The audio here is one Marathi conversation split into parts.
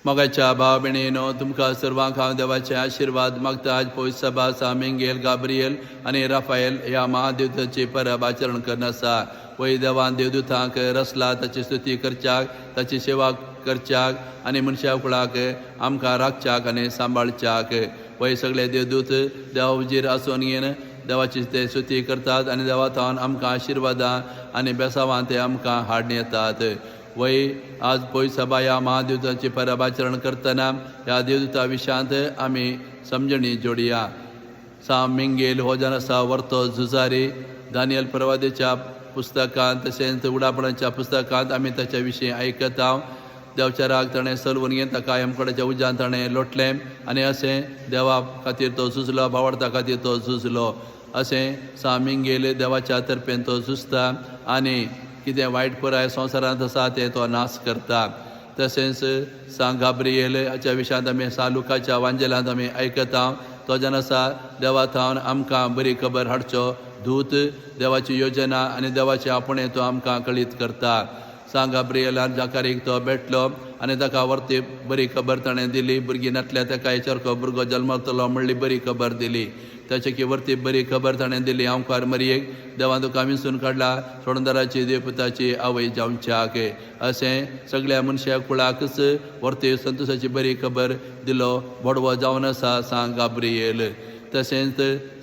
मोगाच्या भाव भयणीनो तुमकां सर्वांक हांव देवाचे आशिर्वाद मागता. पवित्र सभा सामिंगेल गाब्रियल आनी राफायल ह्या महादेवताची परब आचरण करनासा. वय देवान देवदूतांक रचला ताची स्तुती करच्याक, ताची सेवा करच्याक आनी मनशा कुळाक आमकां राखच्याक आनी सांबाळच्याक. वय सगळे देवदूत देवा उजीर आसून येन देवाची ते स्तुती करतात आनी देवातावन आमकां आशिर्वादां आनी बेसांवां ते आमकां हाडून येतात. वय आज पवित्र सभा ह्या महादेवताची परब आचरण करतना ह्या देवदूता विशयांत आमी समजणी जोडया. सामिंगेल हो जन आसा वर्तो झुजारी दानियल प्रवादीच्या पुस्तकांत तशेंच उडापणाच्या पुस्तकांत आमी ताच्या विशीं आयकता. देवच्या राग ताणें सलवून घेवन ताका यमकड्याच्या उज्यान ताणें लोटलें आनी अशें देवा खातीर तो झुजलो, भावार्था खातीर तो झुजलो. अशें सामिंगेल देवाच्या तर्फेन तो झुजता आनी कितें वायट पुराय संवसारांत आसा तें तो नाश करता. तशेंच सांत गाब्रियल हाच्या विशयांत आमी लुकाच्या वांजेलांत आमी आयकता. तो जन आसा देवा थावन आमकां बरी खबर हाडचो दूत, देवाची योजना आनी देवाचे आपणे तो आमकां कळीत करता. सांत गाब्रियलान जाकारीक तो भेटलो आनी ताका व्हरती बरी खबर ताणें दिली. भुरगीं नातल्या ताका एचरको भुरगो जल्मतलो म्हणली बरी खबर दिली. ताचे की व्हरती बरी खबर ताणें दिली. हांवकार मरयेक देवान तुका विंचून काडला सोडंदराची देवपुताची आवय जावच्याक. अशें सगळ्या मनशा कुळाकच व्हरती संतोशाची बरी खबर दिलो भडवो जावन आसा सांत गाब्रियल. तशेंच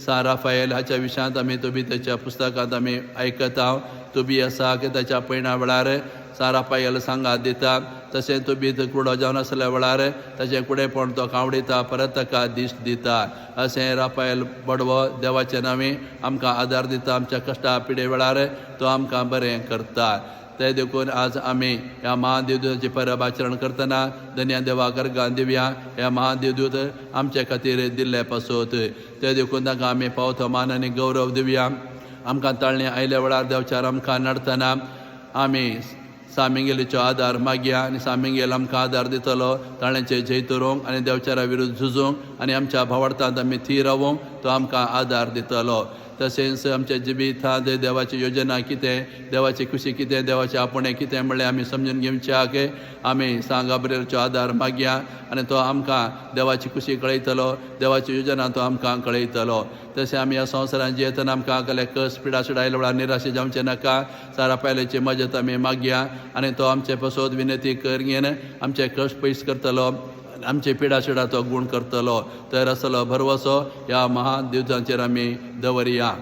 सांत राफायल हाच्या विशयांत आमी तोबिताच्या पुस्तकांत आमी आयकता. तोबी आसा की ताच्या पयणा वेळार सांत राफायल सांगात दिता. तशें तोबीत कुडो जावन आसल्या वेळार ताचें कुडेपण तो कावडिता, परत ताका दिश्ट दिता. अशें राफायल बडवो देवाच्या नांवी आमकां आदार दिता. आमच्या कश्टा पिडे वेळार तो आमकां बरें करता. ते देखून आज आमी ह्या महादेवदूताची परब आचरण करतना धन्य देवाक अर्गां दिवया. ह्या महादेवदूत आमचे खातीर दिल्ले पासूत. ते देखून ताका आमी पावतो मान आनी गौरव दिवया. आमकां ताळणी आयल्या वेळार देवचार आमकां नडतना आमी सामिंगेलीचो आदार मागया आनी सामिंगेल आमकां आदार दितलो. ताळ्याचे जैत करूंक आनी देवचारा विरुद्ध झुजूंक आनी आमच्या भावार्थांत आमी थीर रावूंक तो आमकां आदार दितलो. तशेंच आमच्या जिबितांत देवाची योजना कितें, देवाची खुशी कितें, देवाचें आपणें कितें म्हणलें आमी समजून घेवच्याक आमी सांत गाब्रियलाचो आदार मागया आनी तो आमकां देवाची खुशी कळयतलो, देवाची योजना तो आमकां कळयतलो. तशें आमी ह्या संवसारांत जियेतना आमकां कसले कस पिडा सुडायल्या वेळार निराशे जावचें नाका. सारा पायलेची मजत आमी मागया आनी तो आमचे पासत विनंती कर घेन आमचे कश्ट पयस करतलो, आमचे पिडा शिडा तो गूण करतलो. तर असलो भरवसो ह्या महादेवतांचेर आमी दवरया.